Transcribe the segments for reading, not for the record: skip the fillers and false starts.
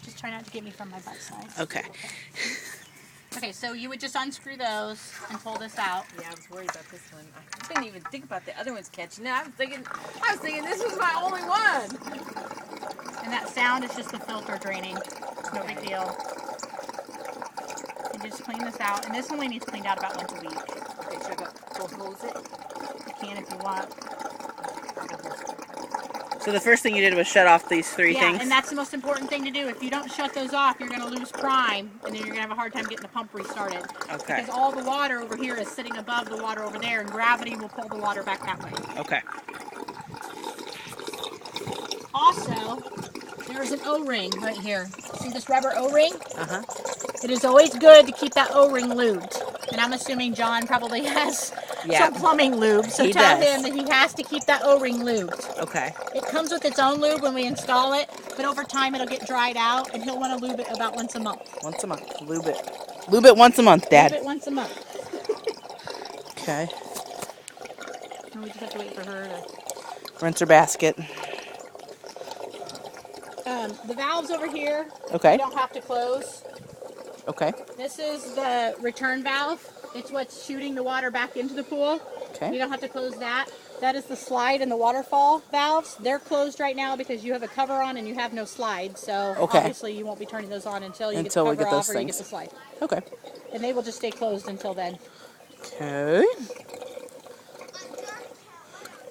Just try not to get me from my butt side. Okay. Okay, so you would just unscrew those and pull this out. Yeah, I was worried about this one. I didn't even think about the other ones catching it. I was thinking this was my only one. And that sound is just the filter draining. No big deal. And just clean this out. And this only needs cleaned out about once a week. Okay, should I go hose it? You can if you want. So the first thing you did was shut off these three things? Yeah, and that's the most important thing to do. If you don't shut those off, you're going to lose prime, and then you're going to have a hard time getting the pump restarted. Okay. Because all the water over here is sitting above the water over there, and gravity will pull the water back that way. Okay. Also, there's an O-ring right here. See this rubber O-ring? Uh-huh. It is always good to keep that O-ring lubed. And I'm assuming John probably has some plumbing lube, so tell him that he has to keep that O-ring lubed. Okay. It comes with its own lube when we install it, but over time it'll get dried out, and he'll want to lube it about once a month. Once a month. Lube it. Lube it once a month, Dad. Lube it once a month. Okay. And we just have to wait for her to... Rinse her basket. The valves over here, Okay. you don't have to close. Okay. This is the return valve. It's what's shooting the water back into the pool. Okay. You don't have to close that. That is the slide and the waterfall valves. They're closed right now because you have a cover on and you have no slide. So obviously you won't be turning those on until you get the cover off or you get the slide. Okay. And they will just stay closed until then. Okay.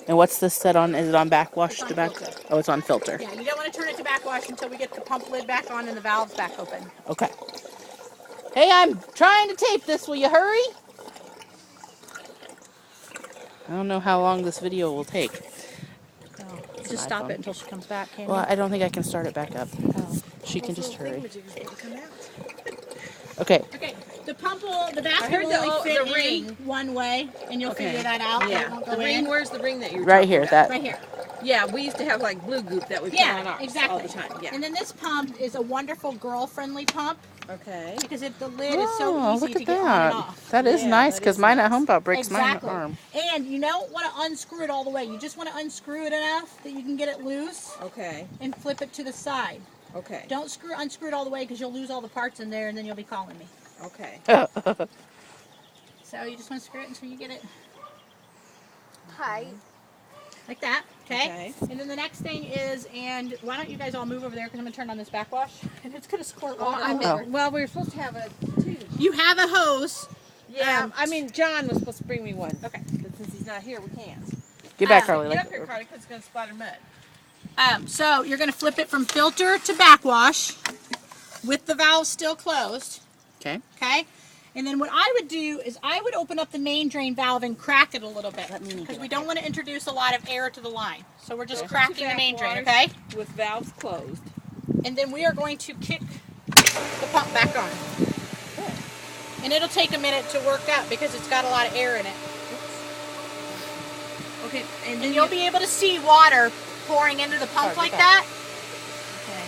And what's this set on? Is it on backwash? It's on filter. Oh, it's on filter. Yeah, you don't want to turn it to backwash until we get the pump lid back on and the valves back open. Okay. Hey, I'm trying to tape this. Will you hurry? I don't know how long this video will take. Oh, just stop it until she comes back, can you? Well, I don't think I can start it back up. Oh. She can just hurry. Come out. Okay. Okay, the pump will, the basket will only fit the ring one way, and you'll figure that out. Yeah. It won't go The ring, in. where's the ring that you're Right here. about? That. Right here. Yeah, we used to have like blue goop that we put on ours all the time. Yeah. And then this pump is a wonderful girl-friendly pump Okay. because the lid is so easy look to at get on and that. off. That is nice because mine at home about breaks my arm. And you don't want to unscrew it all the way. You just want to unscrew it enough that you can get it loose. Okay. And flip it to the side. Okay. Don't unscrew it all the way because you'll lose all the parts in there and then you'll be calling me. Okay. So you just want to screw it until you get it tight. Like that, okay? And then the next thing is, and why don't you guys all move over there because I'm going to turn on this backwash and it's going to squirt water all over. Well, we were supposed to have a tube. You have a hose. Yeah, I mean, John was supposed to bring me one. Okay. But since he's not here, we can't. Get back, Carly. Get up here, Carly, because it's going to splatter mud. So you're going to flip it from filter to backwash with the valve still closed. Okay. Okay? And then what I would do is I would open up the main drain valve and crack it a little bit because we don't want to introduce a lot of air to the line. So we're just cracking the main drain, okay? With valves closed. And then we are going to kick the pump back on. And it'll take a minute to work out because it's got a lot of air in it. Okay, and then you'll be able to see water pouring into the pump like that. Okay.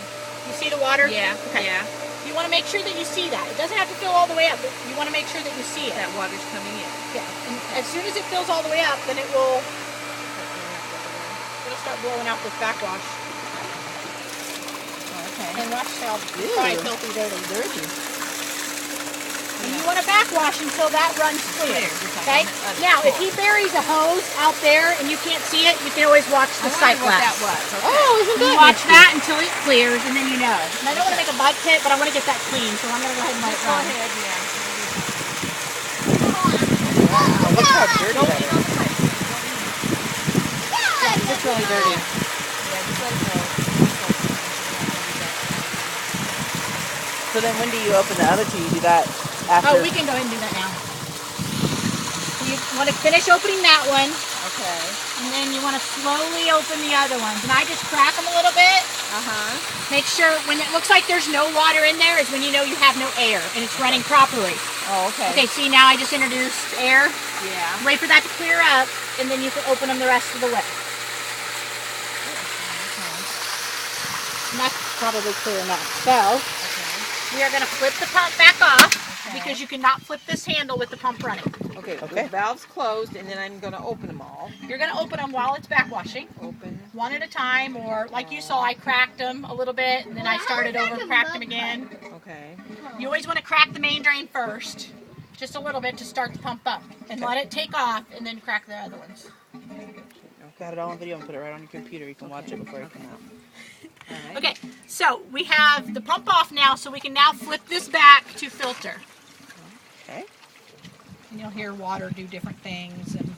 You see the water? Yeah. Okay. Yeah. You want to make sure that you see that. It doesn't have to fill all the way up, but you want to make sure that you see it. That water's coming in. Yeah. And as soon as it fills all the way up, then it'll start blowing out this backwash. Okay. And watch how filthy dirty. And you want to backwash until that runs clear. Okay? Now, if he buries a hose out there and you can't see it, you can always watch the sight glass. That was. Okay. Oh, isn't that watch that until it clears, and then you know. And I don't want to make a mud pit, but I want to get that clean, so I'm going to go ahead and let it run. Go ahead, yeah. Wow, look how dirty that is. It's really dirty. Yeah, just let it go. So then when do you open the other two? You do that after? Oh, we can go ahead and do that now. So you want to finish opening that one. Okay. And then you want to slowly open the other ones. And I just crack them a little bit. Make sure when it looks like there's no water in there is when you know you have no air and it's running properly. Oh, okay. Okay, see now I just introduced air. Yeah. Wait for that to clear up and then you can open them the rest of the way. And that's probably clear enough. So, we are going to flip the pump back off because you cannot flip this handle with the pump running. Okay. The valve's closed and then I'm going to open them all. You're going to open them while it's backwashing. Open. one at a time, or like you saw, I cracked them a little bit, and then I started over, cracked them again. Okay. You always want to crack the main drain first, just a little bit to start the pump up, and let it take off, and then crack the other ones. I've got it all on video and put it right on your computer. You can watch it before it comes out. All right. Okay, so we have the pump off now, so we can now flip this back to filter. Okay. And you'll hear water do different things, and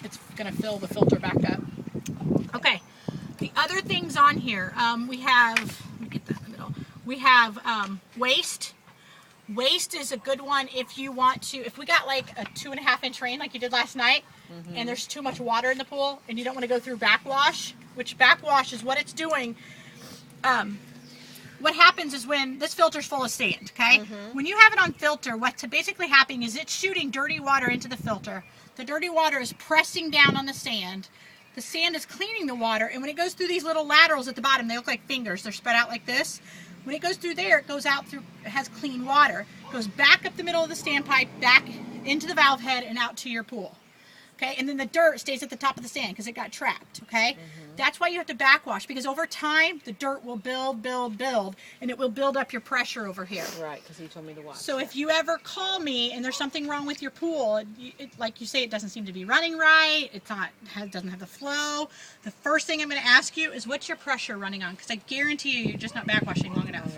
it's going to fill the filter back up. Okay, the other things on here, we have, let me get that in the middle. We have waste. Waste is a good one if you want to, if we got like a 2.5-inch rain like you did last night, and there's too much water in the pool, and you don't want to go through backwash, which backwash is what it's doing. What happens is when this filter's full of sand, okay? When you have it on filter, what's basically happening is it's shooting dirty water into the filter. The dirty water is pressing down on the sand. The sand is cleaning the water, and when it goes through these little laterals at the bottom, they look like fingers. They're spread out like this. When it goes through there, it goes out through, it has clean water. It goes back up the middle of the standpipe, back into the valve head, and out to your pool. Okay, and then the dirt stays at the top of the sand because it got trapped, okay? That's why you have to backwash, because over time, the dirt will build, and it will build up your pressure over here. Right, because he told me to watch. So if you ever call me and there's something wrong with your pool, like you say, it doesn't seem to be running right, it's not, doesn't have the flow, the first thing I'm going to ask you is what's your pressure running on? Because I guarantee you, you're just not backwashing long enough.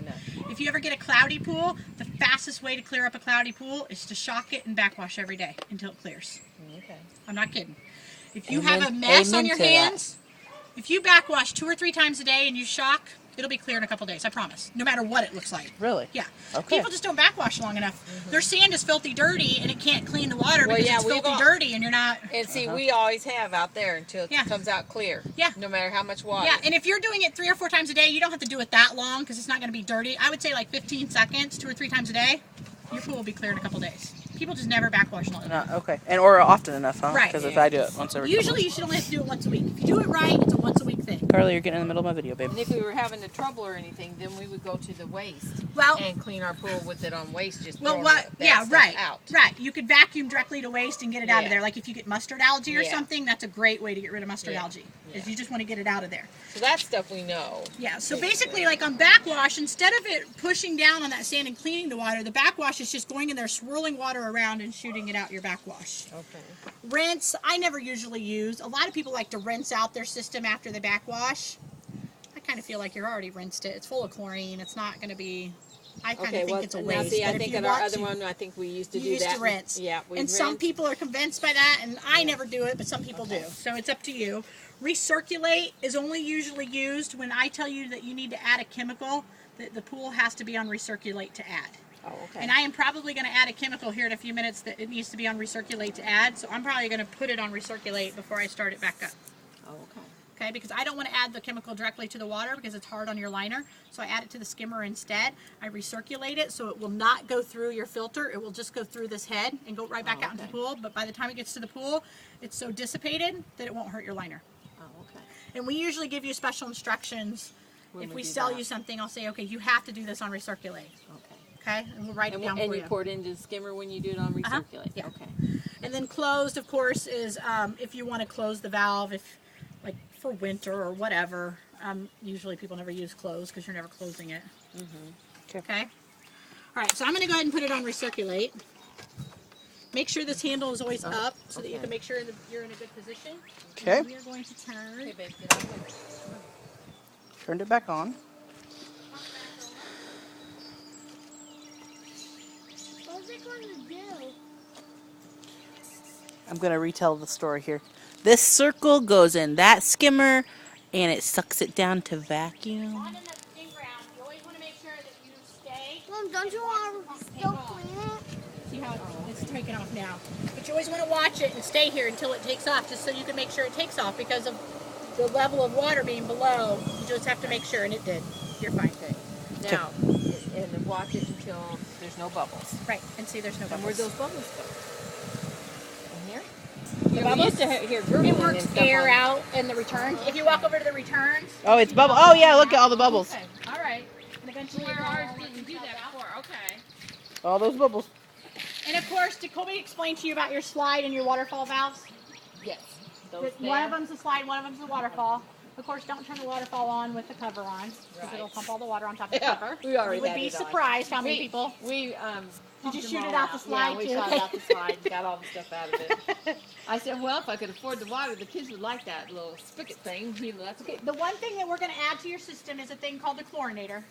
If you ever get a cloudy pool, the fastest way to clear up a cloudy pool is to shock it and backwash every day until it clears. Okay. I'm not kidding. If you have a mess on your hands, if you backwash 2 or 3 times a day and you shock, it'll be clear in a couple days, I promise. No matter what it looks like. Really? Yeah. Okay. People just don't backwash long enough. Their sand is filthy dirty and it can't clean the water because it's filthy dirty and you're not... And see, we always have out there until it comes out clear. Yeah. No matter how much water. Yeah, and if you're doing it 3 or 4 times a day, you don't have to do it that long because it's not going to be dirty. I would say like 15 seconds, 2 or 3 times a day, your pool will be clear in a couple days. People just never backwash long enough. Okay. Or often enough, huh? Right. Because if I do it once every Usually you should only have to do it once a week. If you do it right, it's a once a week thing. Carly, you're getting in the middle of my video, babe. And if we were having a trouble or anything, then we would go to the waste and clean our pool with it on waste. Just out. Right. You could vacuum directly to waste and get it out of there. Like if you get mustard algae or something, that's a great way to get rid of mustard algae. Is you just want to get it out of there. So that stuff we know. Yeah. So basically, like on backwash, instead of it pushing down on that sand and cleaning the water, the backwash is just going in there, swirling water around and shooting it out your backwash. Okay. Rinse, I never usually use. A lot of people like to rinse out their system after they backwash. I kind of feel like you're already rinsed it. It's full of chlorine. It's not going to be... I kind of think it's a waste. Now see, I think at our other one, I think we used to do that. You used to rinse. Yeah, and some people are convinced by that, and I never do it, but some people do. So it's up to you. Recirculate is only usually used when I tell you that you need to add a chemical, that the pool has to be on recirculate to add. Oh, okay. And I am probably going to add a chemical here in a few minutes that it needs to be on recirculate to add, so I'm probably going to put it on recirculate before I start it back up. Oh, okay. Okay, because I don't want to add the chemical directly to the water because it's hard on your liner. So I add it to the skimmer instead. I recirculate it so it will not go through your filter. It will just go through this head and go right back out into the pool. But by the time it gets to the pool, it's so dissipated that it won't hurt your liner. Oh, okay. And we usually give you special instructions. If we sell you something, I'll say, okay, you have to do this on recirculate. Okay, and we'll write it down for you. And you pour it into the skimmer when you do it on recirculate. Yeah. Okay. And then closed, of course, is if you want to close the valve, if like for winter or whatever. Usually people never use closed because you're never closing it. Okay. All right, so I'm going to go ahead and put it on recirculate. Make sure this handle is always up so that you can make sure that you're in a good position. Okay. We are going to turn. Okay, babe, get off. Turned it back on. What's it going to do? I'm going to retell the story here. This circle goes in that skimmer, and it sucks it down to vacuum. On in the in ground, you always want to make sure that you stay. Mom, don't you want to still clean it? See how it's taking off now. But you always want to watch it and stay here until it takes off, just so you can make sure it takes off because of the level of water being below. You just have to make sure, and it did. You're fine. Okay. Now, and then watch it until there's no bubbles. Right, and see there's no And bubbles. where'd those bubbles go? In here? The bubbles? We used to hear gurgling It works and stuff air on- out in the returns. If you walk over to the returns. Oh, it's bubble. Oh, yeah, look at all the bubbles. Okay, all right. And eventually Where it'll ours all didn't do empty that out. before. Okay. All those bubbles. And of course, did Colby explain to you about your slide and your waterfall valves? Yes. One of them's a slide, one of them's a waterfall. Of course, don't turn the waterfall on with the cover on, because it'll pump all the water on top of the cover. We already You would had be it on. surprised how many people. Did you shoot it out the slide, Yeah, we too? shot it out the slide and got all the stuff out of it. I said, well, if I could afford the water, the kids would like that little spigot thing. That's okay. The one thing that we're going to add to your system is a thing called the chlorinator.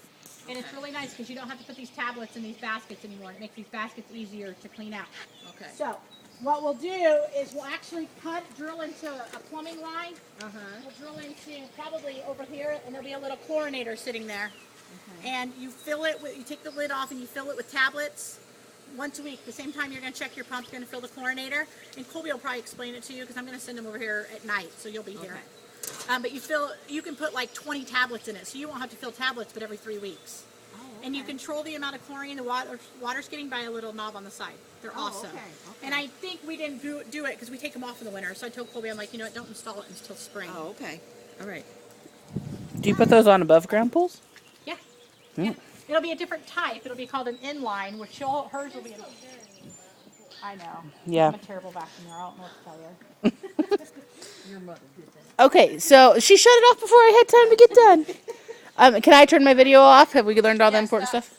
And it's really nice because you don't have to put these tablets in these baskets anymore. It makes these baskets easier to clean out. Okay. So what we'll do is we'll actually drill into a plumbing line. We'll drill into probably over here, and there'll be a little chlorinator sitting there. And you fill it with, you take the lid off and you fill it with tablets once a week. The same time you're going to check your pump, you're going to fill the chlorinator. And Colby will probably explain it to you because I'm going to send him over here at night, so you'll be here. But you can put like 20 tablets in it, so you won't have to fill tablets but every 3 weeks. And you control the amount of chlorine the water's getting by a little knob on the side. They're awesome. And I think we didn't do it because we take them off in the winter. So I told Colby, I'm like, you know what, don't install it until spring. Oh, okay. All right. Do you put those on above ground pools? Yeah. Yeah. It'll be a different type. It'll be called an inline, which hers will be I know. Yeah. I'm a terrible vacuumer. I don't know what to tell you. Your mother did that. Okay, so she shut it off before I had time to get done. Can I turn my video off? Have we learned all the important stuff?